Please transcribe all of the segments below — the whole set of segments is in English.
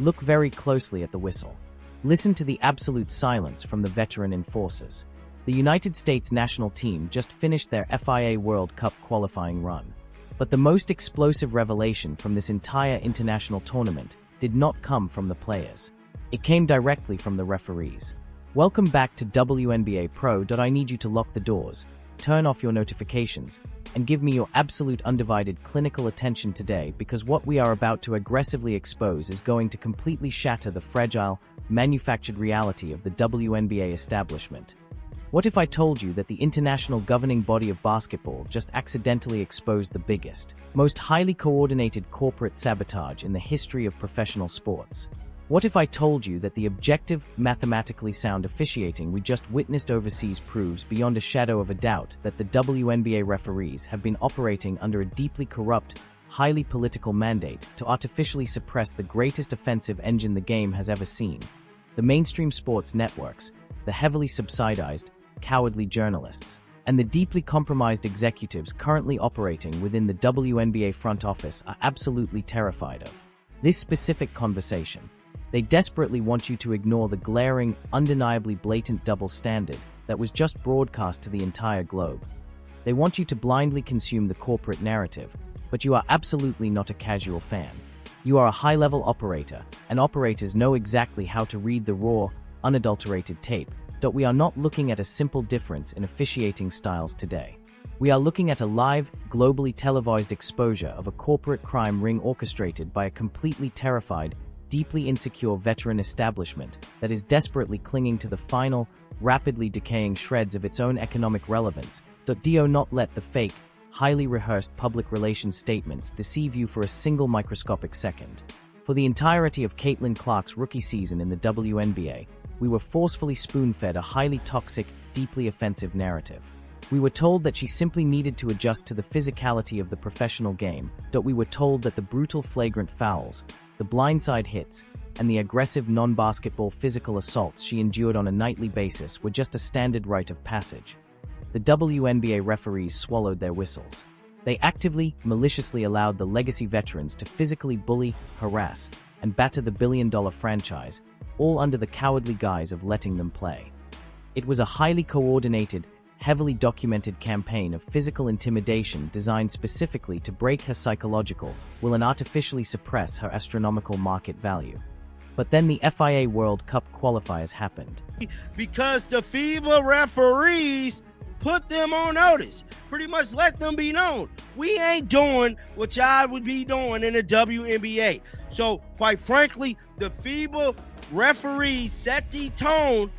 Look very closely at the whistle. Listen to the absolute silence from the veteran enforcers. The United States national team just finished their FIA World Cup qualifying run. But the most explosive revelation from this entire international tournament did not come from the players. It came directly from the referees. Welcome back to WNBA Pro. I need you to lock the doors, turn off your notifications, and give me your absolute undivided clinical attention today, because what we are about to aggressively expose is going to completely shatter the fragile, manufactured reality of the WNBA establishment. What if I told you that the international governing body of basketball just accidentally exposed the biggest, most highly coordinated corporate sabotage in the history of professional sports? What if I told you that the objective, mathematically sound officiating we just witnessed overseas proves beyond a shadow of a doubt that the WNBA referees have been operating under a deeply corrupt, highly political mandate to artificially suppress the greatest offensive engine the game has ever seen: the mainstream sports networks, the heavily subsidized, cowardly journalists, and the deeply compromised executives currently operating within the WNBA front office are absolutely terrified of this specific conversation. They desperately want you to ignore the glaring, undeniably blatant double standard that was just broadcast to the entire globe. They want you to blindly consume the corporate narrative, but you are absolutely not a casual fan. You are a high-level operator, and operators know exactly how to read the raw, unadulterated tape. We are not looking at a simple difference in officiating styles today. We are looking at a live, globally televised exposure of a corporate crime ring orchestrated by a completely terrified, deeply insecure veteran establishment that is desperately clinging to the final, rapidly decaying shreds of its own economic relevance. Do not let the fake, highly rehearsed public relations statements deceive you for a single microscopic second. For the entirety of Caitlin Clark's rookie season in the WNBA, we were forcefully spoon-fed a highly toxic, deeply offensive narrative. We were told that she simply needed to adjust to the physicality of the professional game. We were told that the brutal flagrant fouls, the blindside hits, and the aggressive non-basketball physical assaults she endured on a nightly basis were just a standard rite of passage. The WNBA referees swallowed their whistles. They actively, maliciously allowed the legacy veterans to physically bully, harass, and batter the billion-dollar franchise, all under the cowardly guise of letting them play. It was a highly coordinated, heavily documented campaign of physical intimidation designed specifically to break her psychological will and artificially suppress her astronomical market value. But then the FIA World Cup qualifiers happened. Because the FIBA referees put them on notice, pretty much let them be known, we ain't doing what y'all would be doing in the WNBA. So quite frankly, the FIBA referees set the tone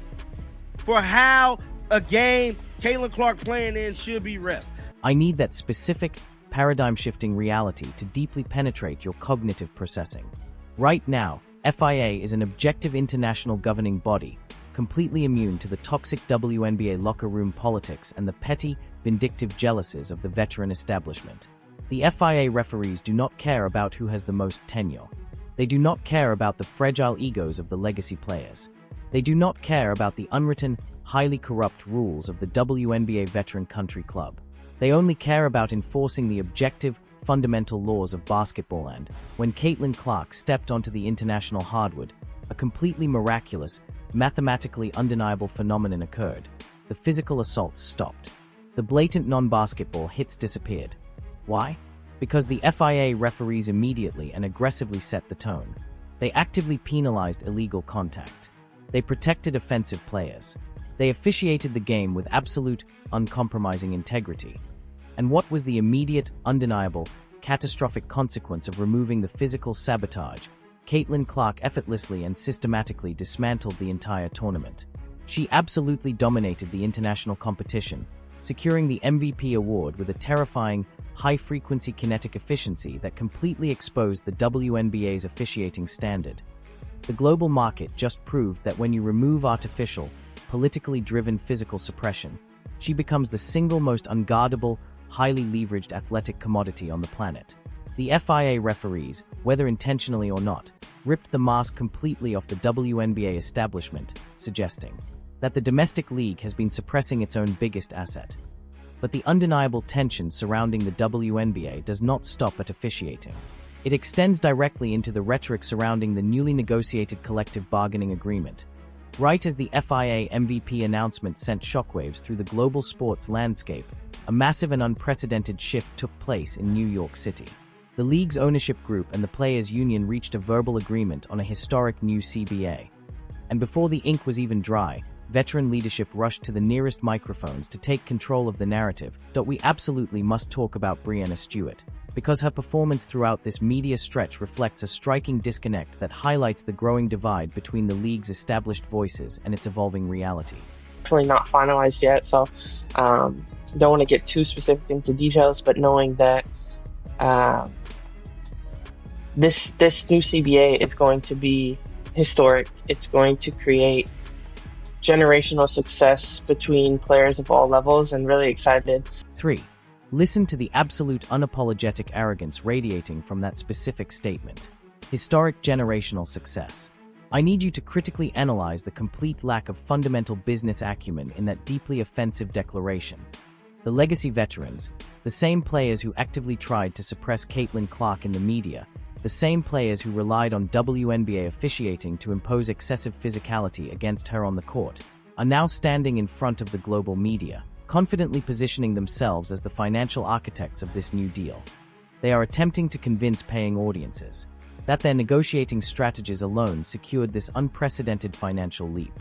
for how a game Caitlin Clark playing in should be ref. I need that specific, paradigm-shifting reality to deeply penetrate your cognitive processing. Right now, FIA is an objective international governing body, completely immune to the toxic WNBA locker room politics and the petty, vindictive jealousies of the veteran establishment. The FIA referees do not care about who has the most tenure. They do not care about the fragile egos of the legacy players. They do not care about the unwritten, highly corrupt rules of the WNBA Veteran Country Club. They only care about enforcing the objective, fundamental laws of basketball. And when Caitlin Clark stepped onto the international hardwood, a completely miraculous, mathematically undeniable phenomenon occurred. The physical assaults stopped. The blatant non-basketball hits disappeared. Why? Because the FIA referees immediately and aggressively set the tone. They actively penalized illegal contact. They protected offensive players. They officiated the game with absolute, uncompromising integrity. And what was the immediate, undeniable, catastrophic consequence of removing the physical sabotage? Caitlin Clark effortlessly and systematically dismantled the entire tournament. She absolutely dominated the international competition, securing the MVP award with a terrifying, high-frequency kinetic efficiency that completely exposed the WNBA's officiating standard. The global market just proved that when you remove artificial, politically driven physical suppression, she becomes the single most unguardable, highly leveraged athletic commodity on the planet. The FIA referees, whether intentionally or not, ripped the mask completely off the WNBA establishment, suggesting that the domestic league has been suppressing its own biggest asset. But the undeniable tension surrounding the WNBA does not stop at officiating. It extends directly into the rhetoric surrounding the newly negotiated collective bargaining agreement. Right as the FIA MVP announcement sent shockwaves through the global sports landscape, a massive and unprecedented shift took place in New York City. The league's ownership group and the players' union reached a verbal agreement on a historic new CBA. And before the ink was even dry, veteran leadership rushed to the nearest microphones to take control of the narrative. We absolutely must talk about Breanna Stewart, because her performance throughout this media stretch reflects a striking disconnect that highlights the growing divide between the league's established voices and its evolving reality. Definitely not finalized yet, so don't want to get too specific into details, but knowing that this new CBA is going to be historic. It's going to create generational success between players of all levels, and really excited. 3. Listen to the absolute unapologetic arrogance radiating from that specific statement. Historic generational success. I need you to critically analyze the complete lack of fundamental business acumen in that deeply offensive declaration. The legacy veterans, the same players who actively tried to suppress Caitlin Clark in the media, the same players who relied on WNBA officiating to impose excessive physicality against her on the court, are now standing in front of the global media, confidently positioning themselves as the financial architects of this new deal. They are attempting to convince paying audiences that their negotiating strategies alone secured this unprecedented financial leap.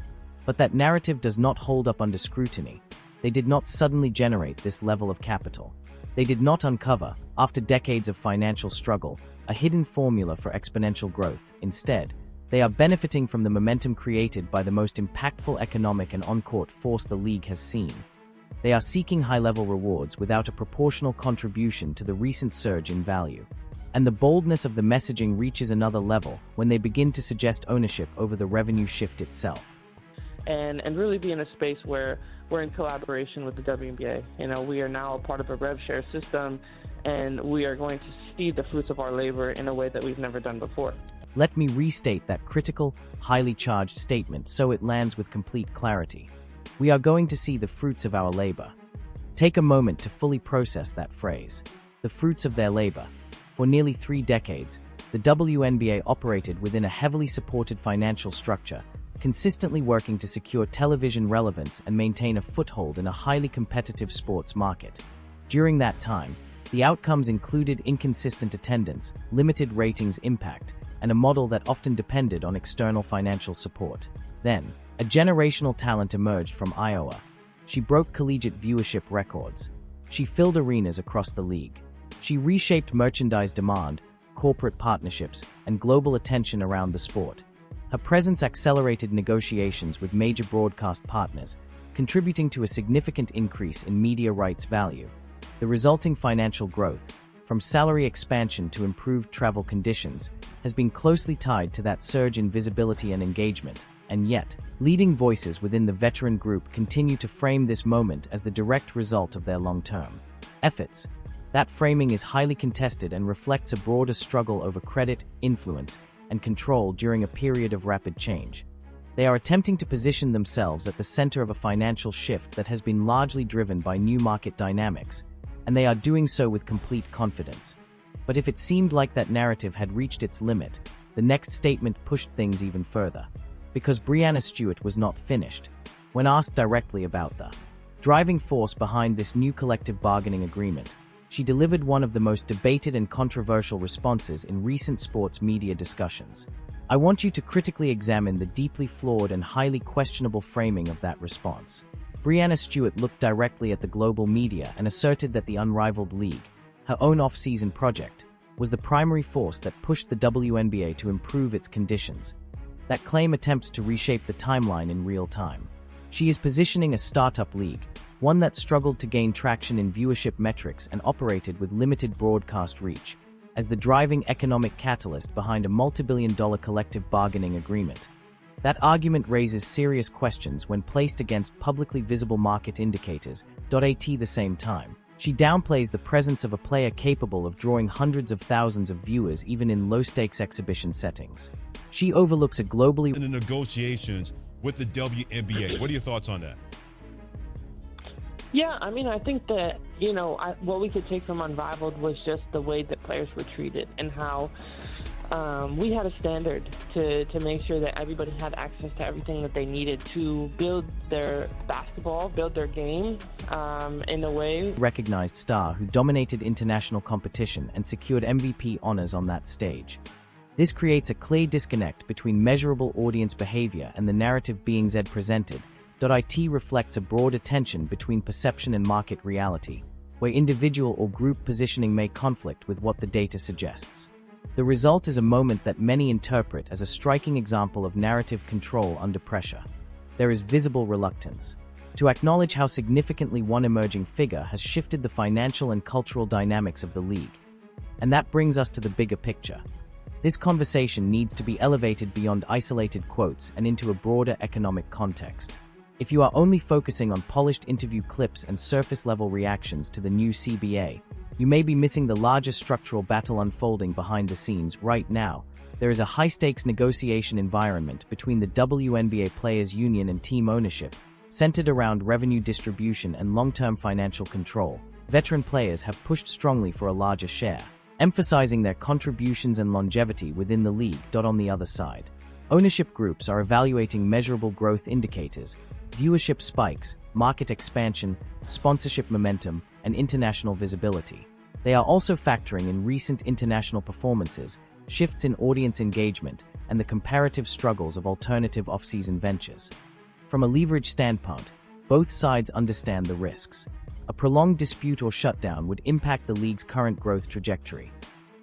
But that narrative does not hold up under scrutiny. They did not suddenly generate this level of capital. They did not uncover, after decades of financial struggle, a hidden formula for exponential growth. Instead, they are benefiting from the momentum created by the most impactful economic and on-court force the league has seen. They are seeking high-level rewards without a proportional contribution to the recent surge in value. And the boldness of the messaging reaches another level when they begin to suggest ownership over the revenue shift itself. And really be in a space where we're in collaboration with the WNBA. We are now a part of a rev share system, and we are going to see the fruits of our labor in a way that we've never done before. Let me restate that critical, highly charged statement so it lands with complete clarity. We are going to see the fruits of our labor. Take a moment to fully process that phrase. The fruits of their labor. For nearly 3 decades, the WNBA operated within a heavily supported financial structure, consistently working to secure television relevance and maintain a foothold in a highly competitive sports market. During that time, the outcomes included inconsistent attendance, limited ratings impact, and a model that often depended on external financial support. Then, a generational talent emerged from Iowa. She broke collegiate viewership records. She filled arenas across the league. She reshaped merchandise demand, corporate partnerships, and global attention around the sport. Her presence accelerated negotiations with major broadcast partners, contributing to a significant increase in media rights value. The resulting financial growth, from salary expansion to improved travel conditions, has been closely tied to that surge in visibility and engagement. And yet, leading voices within the veteran group continue to frame this moment as the direct result of their long-term efforts. That framing is highly contested and reflects a broader struggle over credit, influence, and control during a period of rapid change. They are attempting to position themselves at the center of a financial shift that has been largely driven by new market dynamics, and they are doing so with complete confidence. But if it seemed like that narrative had reached its limit, the next statement pushed things even further. Because Breanna Stewart was not finished. When asked directly about the driving force behind this new collective bargaining agreement, she delivered one of the most debated and controversial responses in recent sports media discussions. I want you to critically examine the deeply flawed and highly questionable framing of that response. Breanna Stewart looked directly at the global media and asserted that the unrivaled league, her own off-season project, was the primary force that pushed the WNBA to improve its conditions. That claim attempts to reshape the timeline in real time. She is positioning a startup league, one that struggled to gain traction in viewership metrics and operated with limited broadcast reach, as the driving economic catalyst behind a multi-billion-dollar collective bargaining agreement. That argument raises serious questions when placed against publicly visible market indicators. At the same time, she downplays the presence of a player capable of drawing hundreds of thousands of viewers even in low-stakes exhibition settings. She overlooks a globally in the negotiations with the WNBA. What are your thoughts on that? Yeah, I mean, I think that, what we could take from Unrivaled was just the way that players were treated and how we had a standard to make sure that everybody had access to everything that they needed to build their basketball, build their game in a way. Recognized star who dominated international competition and secured MVP honors on that stage. This creates a clear disconnect between measurable audience behavior and the narrative being presented. IT reflects a broader tension between perception and market reality, where individual or group positioning may conflict with what the data suggests. The result is a moment that many interpret as a striking example of narrative control under pressure. There is visible reluctance to acknowledge how significantly one emerging figure has shifted the financial and cultural dynamics of the league. And that brings us to the bigger picture. This conversation needs to be elevated beyond isolated quotes and into a broader economic context. If you are only focusing on polished interview clips and surface-level reactions to the new CBA, you may be missing the larger structural battle unfolding behind the scenes right now. There is a high-stakes negotiation environment between the WNBA Players Union and team ownership, centered around revenue distribution and long-term financial control. Veteran players have pushed strongly for a larger share, emphasizing their contributions and longevity within the league. On the other side, ownership groups are evaluating measurable growth indicators, viewership spikes, market expansion, sponsorship momentum, and international visibility. They are also factoring in recent international performances, shifts in audience engagement, and the comparative struggles of alternative off-season ventures. From a leverage standpoint, both sides understand the risks. A prolonged dispute or shutdown would impact the league's current growth trajectory.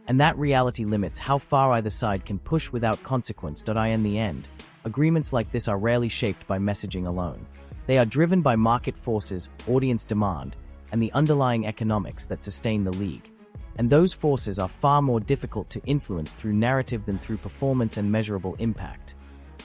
And that reality limits how far either side can push without consequence. In the end, agreements like this are rarely shaped by messaging alone. They are driven by market forces, audience demand, and the underlying economics that sustain the league. And those forces are far more difficult to influence through narrative than through performance and measurable impact.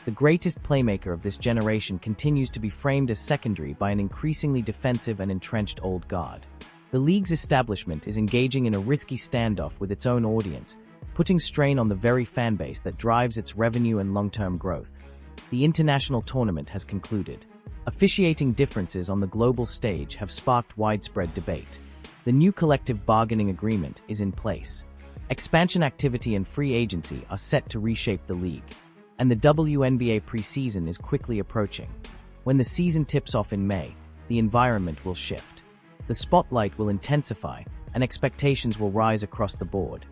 The greatest playmaker of this generation continues to be framed as secondary by an increasingly defensive and entrenched old guard. The league's establishment is engaging in a risky standoff with its own audience, putting strain on the very fanbase that drives its revenue and long-term growth. The international tournament has concluded. Officiating differences on the global stage have sparked widespread debate. The new collective bargaining agreement is in place. Expansion activity and free agency are set to reshape the league. And the WNBA preseason is quickly approaching. When the season tips off in May, the environment will shift. The spotlight will intensify, and expectations will rise across the board.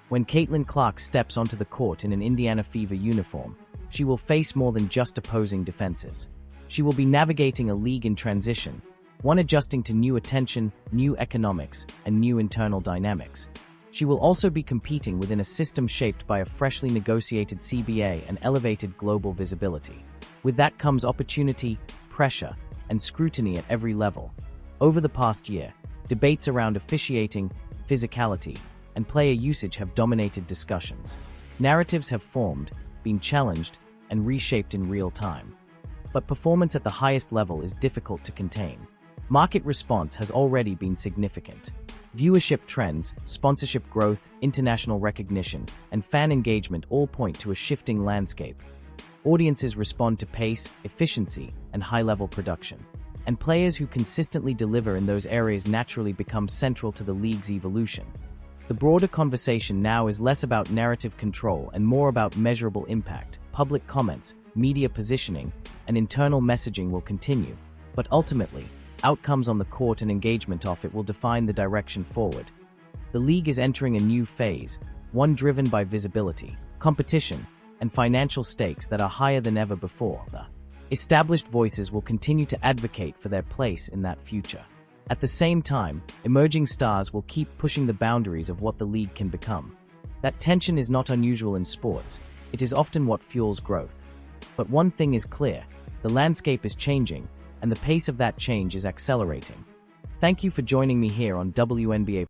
When Caitlin Clark steps onto the court in an Indiana Fever uniform, she will face more than just opposing defenses. She will be navigating a league in transition, one adjusting to new attention, new economics, and new internal dynamics. She will also be competing within a system shaped by a freshly negotiated CBA and elevated global visibility. With that comes opportunity, pressure, and scrutiny at every level. Over the past year, debates around officiating, physicality, and player usage have dominated discussions. Narratives have formed, been challenged, and reshaped in real time. But performance at the highest level is difficult to contain. Market response has already been significant. Viewership trends, sponsorship growth, international recognition, and fan engagement all point to a shifting landscape. Audiences respond to pace, efficiency, and high-level production. And players who consistently deliver in those areas naturally become central to the league's evolution. The broader conversation now is less about narrative control and more about measurable impact. Public comments, media positioning, and internal messaging will continue, but ultimately, outcomes on the court and engagement off it will define the direction forward. The league is entering a new phase, one driven by visibility, competition, and financial stakes that are higher than ever before. The established voices will continue to advocate for their place in that future. At the same time, emerging stars will keep pushing the boundaries of what the league can become. That tension is not unusual in sports. It is often what fuels growth. But one thing is clear, the landscape is changing, and the pace of that change is accelerating. Thank you for joining me here on WNBA